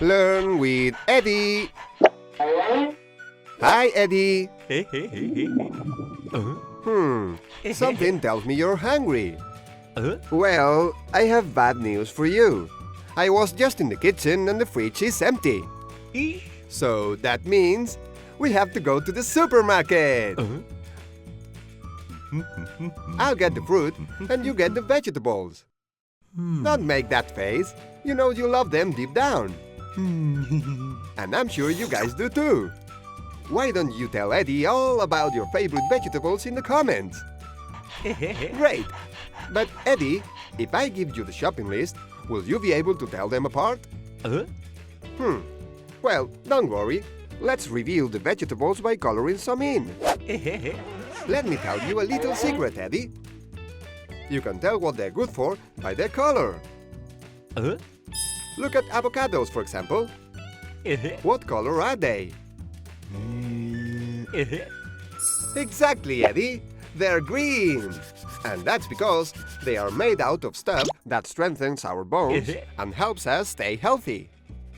Learn with Eddie. Hi, Eddie. Something tells me you're hungry. Well, I have bad news for you. I was just in the kitchen and the fridge is empty. So that means we have to go to the supermarket. I'll get the fruit and you get the vegetables. Don't make that face. You know you love them deep down. And I'm sure you guys do too. Why don't you tell Eddie all about your favorite vegetables in the comments? Great! But Eddie, if I give you the shopping list, will you be able to tell them apart? Well, don't worry. Let's reveal the vegetables by coloring some in. Let me tell you a little secret, Eddie. You can tell what they're good for by their color. Look at avocados, for example. What color are they? Exactly, Eddie. They're green. And that's because they are made out of stuff that strengthens our bones and helps us stay healthy.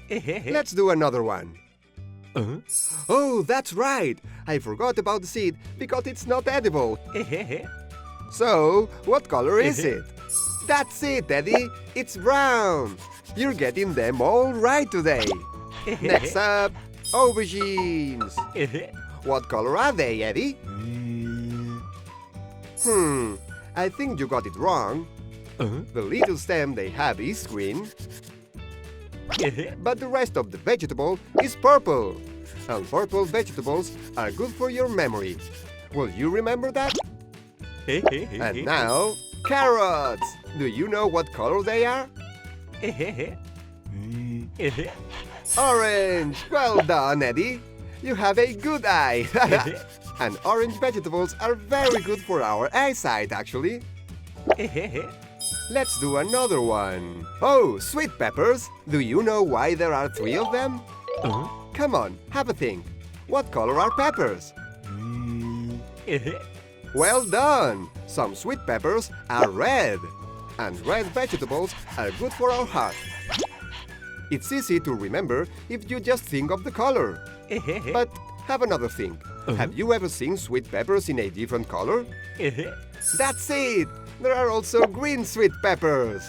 Let's do another one. Oh, that's right. I forgot about the seed because it's not edible. So, what color is it? That's it, Eddie. It's brown. You're getting them all right today. Next up, aubergines. What color are they, Eddie? I think you got it wrong. The little stem they have is green, but the rest of the vegetable is purple. And purple vegetables are good for your memory. Will you remember that? And now, carrots! Do you know what color they are? Orange! Well done, Eddie! You have a good eye! And orange vegetables are very good for our eyesight, actually. Let's do another one. Oh, sweet peppers! Do you know why there are 3 of them? Come on, have a think. What color are peppers? Well done! Some sweet peppers are red. And red vegetables are good for our heart. It's easy to remember if you just think of the color. But have another think. Have you ever seen sweet peppers in a different color? That's it! There are also green sweet peppers.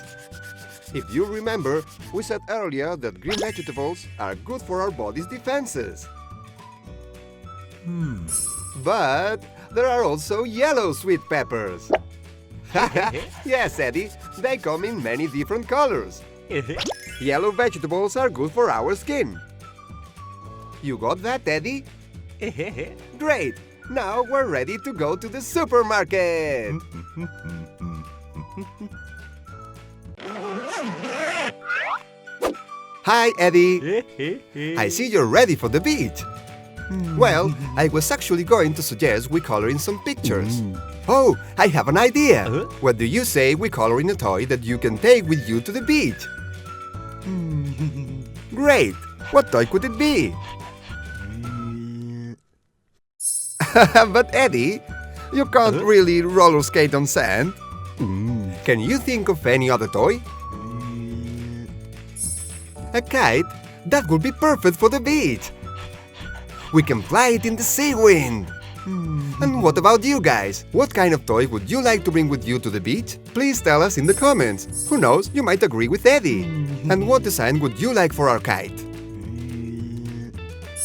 If you remember, we said earlier that green vegetables are good for our body's defenses. But there are also yellow sweet peppers. Yes, Eddie, they come in many different colors. Yellow vegetables are good for our skin. You got that, Eddie? Great! Now we're ready to go to the supermarket! Hi, Eddie! I see you're ready for the beach. Well, I was actually going to suggest we color in some pictures. Oh, I have an idea! What do you say we color in a toy that you can take with you to the beach? Great! What toy could it be? But Eddie, you can't really roller skate on sand. Can you think of any other toy? A kite? That would be perfect for the beach. We can fly it in the sea wind. And what about you guys? What kind of toy would you like to bring with you to the beach? Please tell us in the comments. Who knows, you might agree with Eddie. And what design would you like for our kite?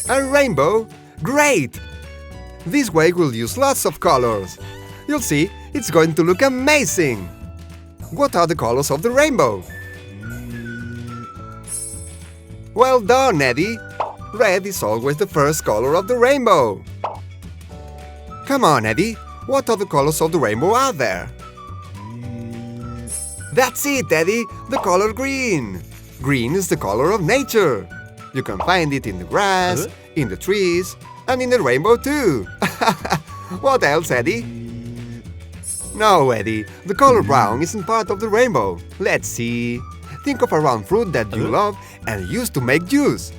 A rainbow? Great! This way we'll use lots of colors. You'll see, it's going to look amazing. What are the colors of the rainbow? Well done, Eddie. Red is always the first color of the rainbow. Come on, Eddie. What other colors of the rainbow are there? That's it, Eddie. The color green. Green is the color of nature. You can find it in the grass, in the trees, and in the rainbow too. What else, Eddie? No, Eddie. The color brown isn't part of the rainbow. Let's see. Think of a round fruit that you love and use to make juice.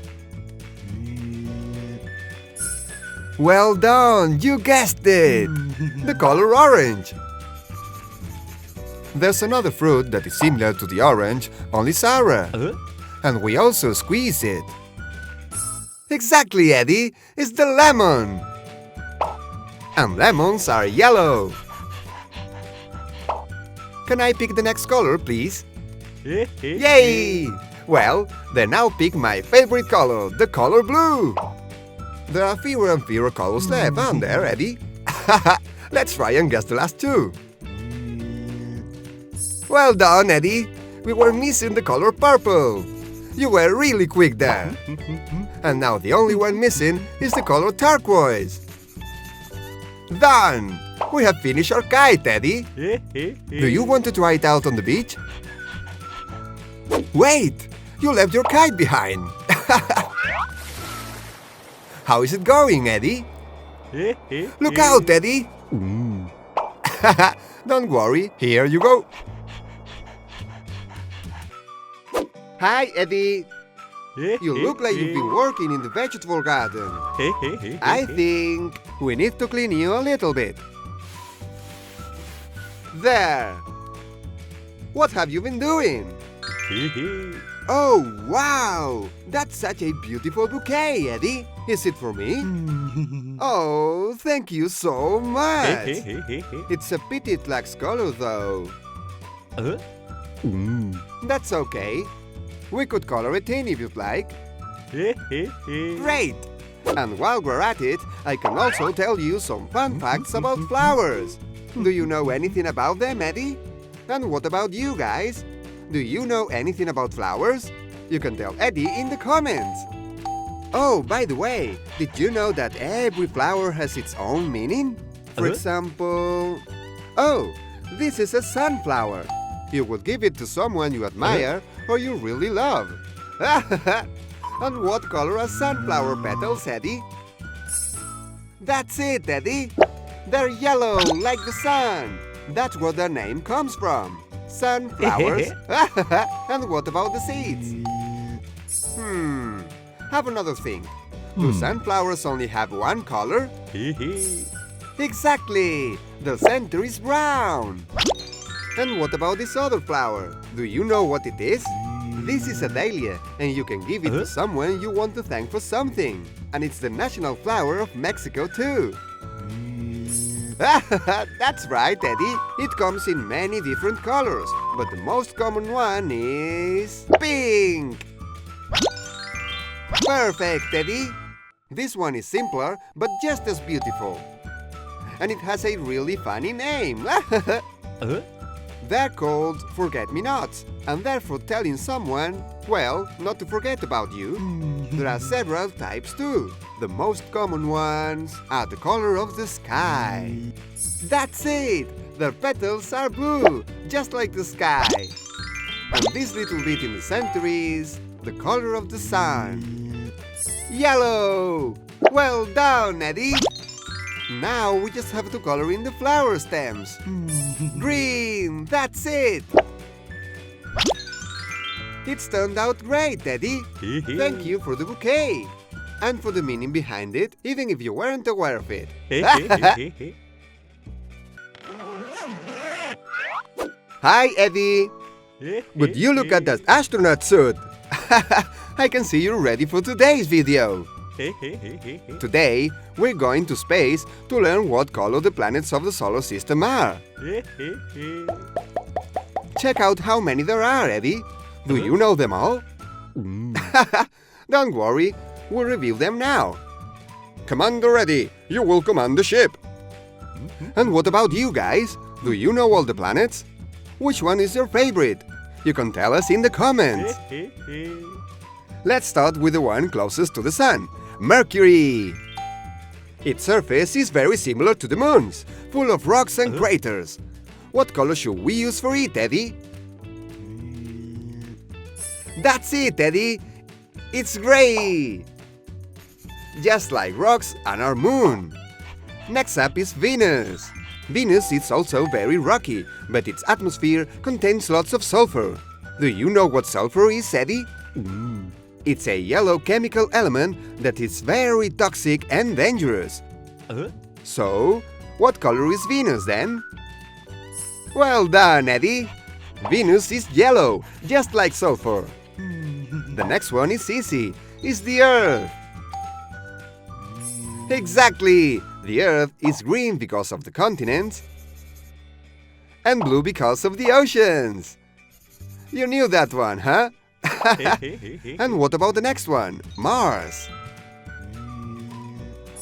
Well done! You guessed it! The color orange. There's another fruit that is similar to the orange, only sour. And we also squeeze it. Exactly, Eddie! It's the lemon! And lemons are yellow. Can I pick the next color, please? Yay! Well, then now pick my favorite color, the color blue. There are fewer and fewer colors left, aren't there, Eddie? Let's try and guess the last two. Well done, Eddie. We were missing the color purple. You were really quick there. And now the only one missing is the color turquoise. Done! We have finished our kite, Eddie. Do you want to try it out on the beach? Wait! You left your kite behind. How is it going, Eddie? Look out, Eddie! Don't worry, here you go. Hi, Eddie. You look like you've been working in the vegetable garden. I think we need to clean you a little bit. There! What have you been doing? Oh, wow! That's such a beautiful bouquet, Eddie. Is it for me? Oh, thank you so much. It's a pity it lacks color, though. That's okay. We could color it in if you'd like. Great! And while we're at it, I can also tell you some fun facts about flowers. Do you know anything about them, Eddie? And what about you guys? Do you know anything about flowers? You can tell Eddie in the comments. Oh, by the way, did you know that every flower has its own meaning? For example... Oh, this is a sunflower. You would give it to someone you admire or you really love. And what color are sunflower petals, Eddie? That's it, Eddie. They're yellow, like the sun. That's where their name comes from. Sunflowers. And what about the seeds? Have another think. Do sunflowers only have one color? Exactly! The center is brown. And what about this other flower? Do you know what it is? This is a dahlia, and you can give it to someone you want to thank for something. And it's the national flower of Mexico too. That's right, Eddie. It comes in many different colors, but the most common one is pink. Perfect, Eddie. This one is simpler, but just as beautiful. And it has a really funny name. They're called forget-me-nots, and they're for telling someone, well, not to forget about you. There are several types too. The most common ones are the color of the sky. That's it! Their petals are blue, just like the sky. And this little bit in the center is the color of the sun. Yellow! Well done, Eddie! Now we just have to color in the flower stems. Green! That's it! It's turned out great, Eddie! Thank you for the bouquet! And for the meaning behind it, even if you weren't aware of it. Hi, Eddie! Would you look at that astronaut suit? I can see you're ready for today's video. Today, we're going to space to learn what color the planets of the solar system are. Check out how many there are, Eddie. Do you know them all? Don't worry, we'll review them now. Commander Eddie, you will command the ship. And what about you guys? Do you know all the planets? Which one is your favorite? You can tell us in the comments. Let's start with the one closest to the Sun, Mercury. Its surface is very similar to the Moon's, full of rocks and craters. What color should we use for it, Eddie? That's it, Eddie! It's gray! Just like rocks and our Moon. Next up is Venus. Venus is also very rocky, but its atmosphere contains lots of sulfur. Do you know what sulfur is, Eddie? It's a yellow chemical element that is very toxic and dangerous. So, what color is Venus then? Well done, Eddie! Venus is yellow, just like sulfur. The next one is easy. It's the Earth. Exactly! The Earth is green because of the continents and blue because of the oceans. You knew that one, huh? And what about the next one? Mars.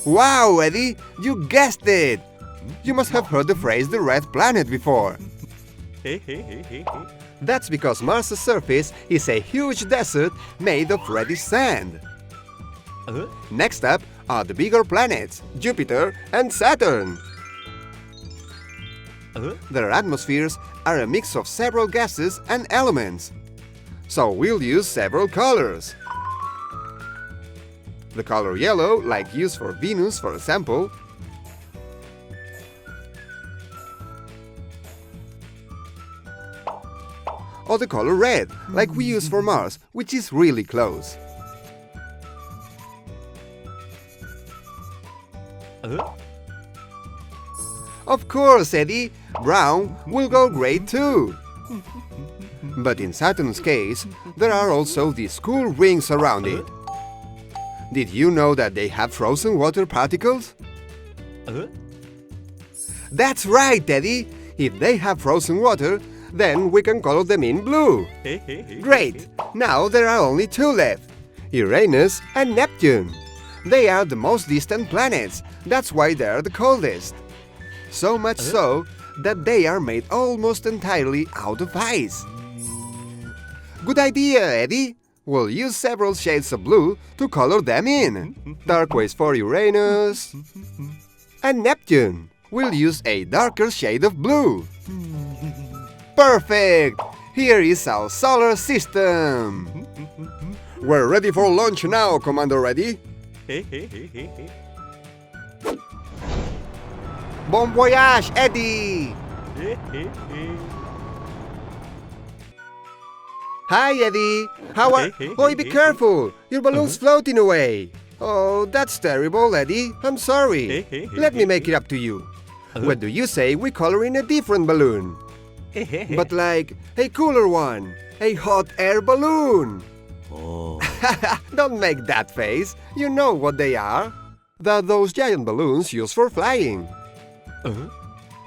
Wow, Eddie! You guessed it! You must have heard the phrase the red planet before. That's because Mars' surface is a huge desert made of reddish sand. Next up are the bigger planets, Jupiter and Saturn. Their atmospheres are a mix of several gases and elements. So we'll use several colors. The color yellow, like used for Venus, for example. Or the color red, like we use for Mars, which is really close. Of course, Eddie, brown will go great too. But in Saturn's case, there are also these cool rings around it. Did you know that they have frozen water particles? That's right, Eddie! If they have frozen water, then we can color them in blue. Great! Now there are only two left, Uranus and Neptune. They are the most distant planets, that's why they are the coldest. So much so that they are made almost entirely out of ice. Good idea, Eddie! We'll use several shades of blue to color them in. Turquoise for Uranus and Neptune. We'll use a darker shade of blue. Perfect! Here is our solar system. We're ready for launch now, Commander Eddie. Bon voyage, Eddie! Hi, Eddie! How are... Oh, be careful! Your balloon's floating away! Oh, that's terrible, Eddie. I'm sorry. Let me make it up to you. What do you say we color in a different balloon? But like a cooler one. A hot air balloon. Oh. Don't make that face. You know what they are. They're those giant balloons used for flying.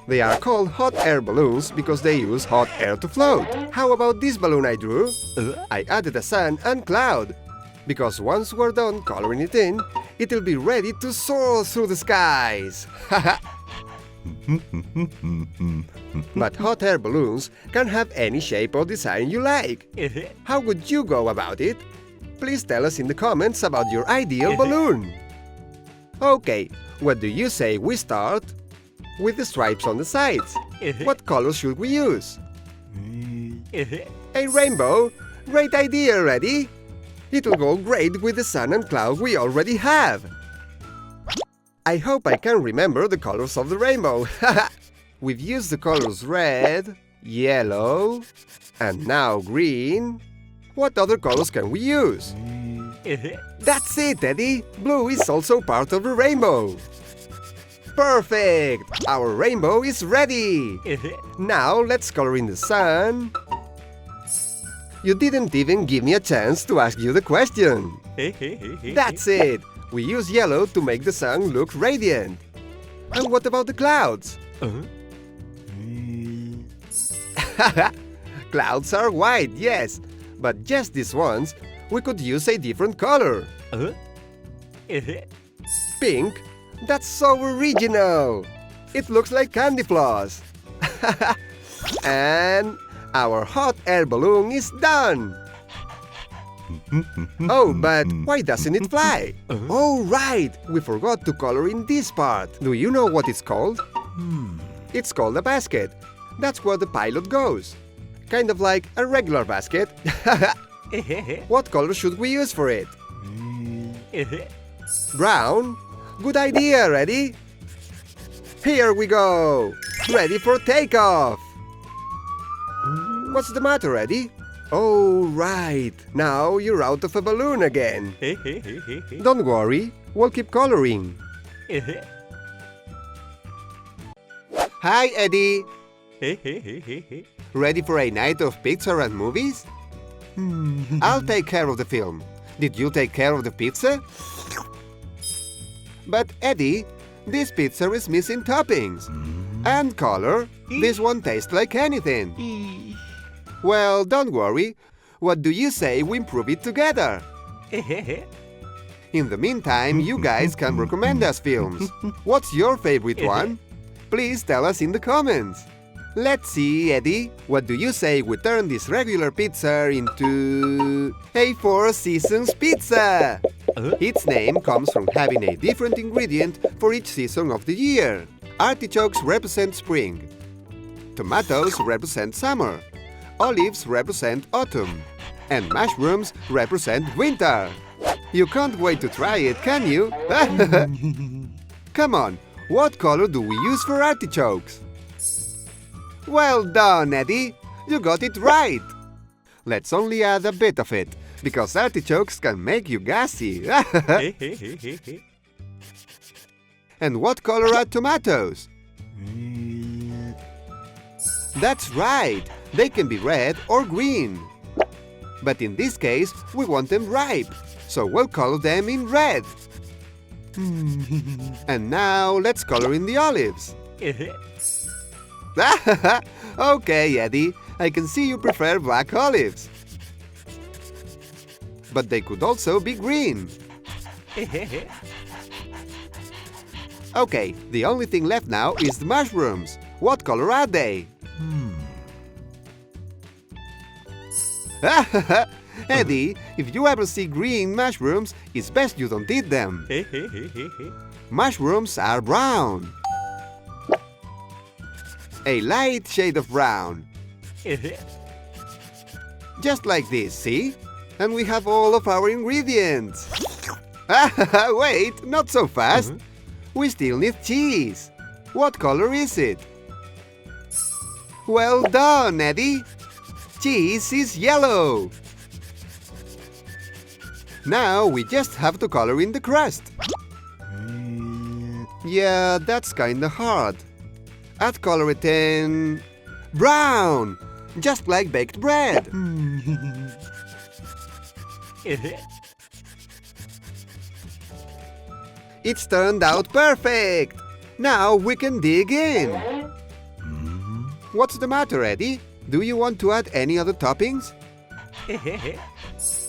They are called hot air balloons because they use hot air to float. How about this balloon I drew? I added a sun and cloud. Because once we're done coloring it in, it'll be ready to soar through the skies. But hot air balloons can have any shape or design you like. How would you go about it? Please tell us in the comments about your ideal balloon. Okay, what do you say we start with the stripes on the sides? What color should we use? A rainbow? Great idea, Eddie! It'll go great with the sun and cloud we already have. I hope I can remember the colors of the rainbow. We've used the colors red, yellow, and now green. What other colors can we use? That's it, Eddie! Blue is also part of the rainbow. Perfect! Our rainbow is ready! Now let's color in the sun. You didn't even give me a chance to ask you the question. That's it! We use yellow to make the sun look radiant. And what about the clouds? Clouds are white, yes. But just these ones, we could use a different color. Pink? That's so original! It looks like candy floss. And our hot air balloon is done! Oh, but why doesn't it fly? Oh, right! We forgot to color in this part. Do you know what it's called? It's called a basket. That's where the pilot goes. Kind of like a regular basket. What color should we use for it? Brown? Good idea, Eddie! Here we go! Ready for takeoff! What's the matter, Eddie? Oh, right. Now you're out of a balloon again. Don't worry, we'll keep coloring. Hi, Eddie. Ready for a night of pizza and movies? I'll take care of the film. Did you take care of the pizza? But Eddie, this pizza is missing toppings. And color. This one tastes like anything. Well, don't worry. What do you say we improve it together? In the meantime, you guys can recommend us films. What's your favorite one? Please tell us in the comments. Let's see, Eddie. What do you say we turn this regular pizza into a Four Seasons pizza? Its name comes from having a different ingredient for each season of the year. Artichokes represent spring. Tomatoes represent summer. Olives represent autumn. And mushrooms represent winter. You can't wait to try it, can you? Come on, what color do we use for artichokes? Well done, Eddie! You got it right! Let's only add a bit of it, because artichokes can make you gassy. And what color are tomatoes? That's right! They can be red or green. But in this case, we want them ripe, so we'll color them in red. And now let's color in the olives. Okay, Eddie, I can see you prefer black olives. But they could also be green. Okay, the only thing left now is the mushrooms. What color are they? Eddie, if you ever see green mushrooms, it's best you don't eat them. Mushrooms are brown. A light shade of brown. Just like this, see? And we have all of our ingredients. Wait, not so fast. We still need cheese. What color is it? Well done, Eddie. Cheese is yellow. Now we just have to color in the crust. Yeah, that's kinda hard. I'd color it in brown, just like baked bread. It's turned out perfect. Now we can dig in. What's the matter, Eddie? Do you want to add any other toppings?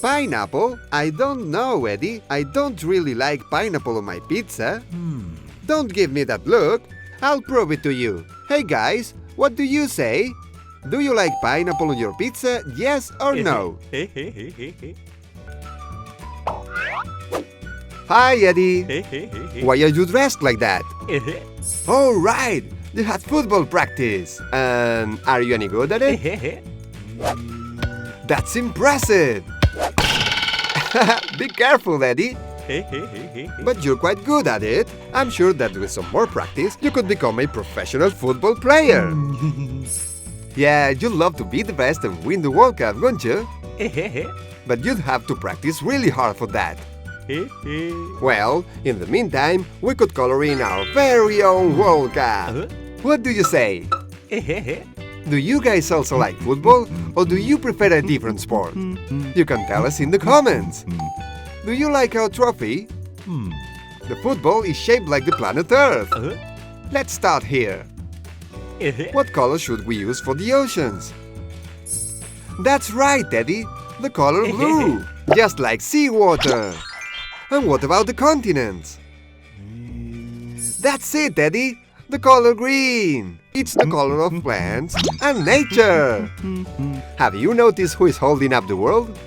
Pineapple? I don't know, Eddie. I don't really like pineapple on my pizza. Don't give me that look. I'll prove it to you. Hey guys, what do you say? Do you like pineapple on your pizza, yes or no? Hi, Eddie. Why are you dressed like that? Oh, right. You had football practice. And are you any good at it? That's impressive. Be careful, Eddie. But you're quite good at it. I'm sure that with some more practice, you could become a professional football player. Yeah, you'd love to be the best and win the World Cup, wouldn't you? But you'd have to practice really hard for that. Well, in the meantime, we could color in our very own World Cup. What do you say? Do you guys also like football, or do you prefer a different sport? You can tell us in the comments. Do you like our trophy? The football is shaped like the planet Earth. Let's start here. What color should we use for the oceans? That's right, Eddie. The color blue, just like seawater. And what about the continents? That's it, Eddie. The color green. It's the color of plants and nature. Have you noticed who is holding up the world?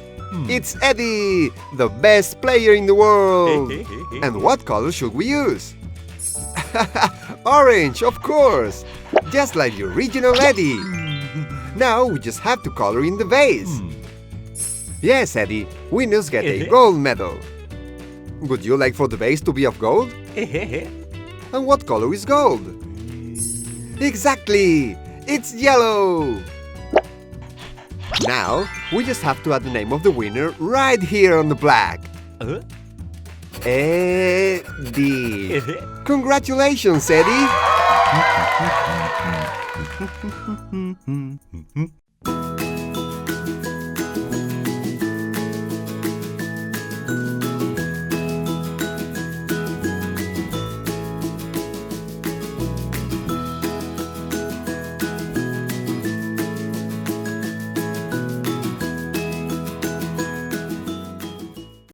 It's Eddie, the best player in the world. And what color should we use? Orange, of course. Just like the original Eddie. Now we just have to color in the vase. Yes, Eddie, winners get a gold medal. Would you like for the vase to be of gold? And what color is gold? Exactly! It's yellow! Now, we just have to add the name of the winner right here on the plaque. Eddie! Congratulations, Eddie!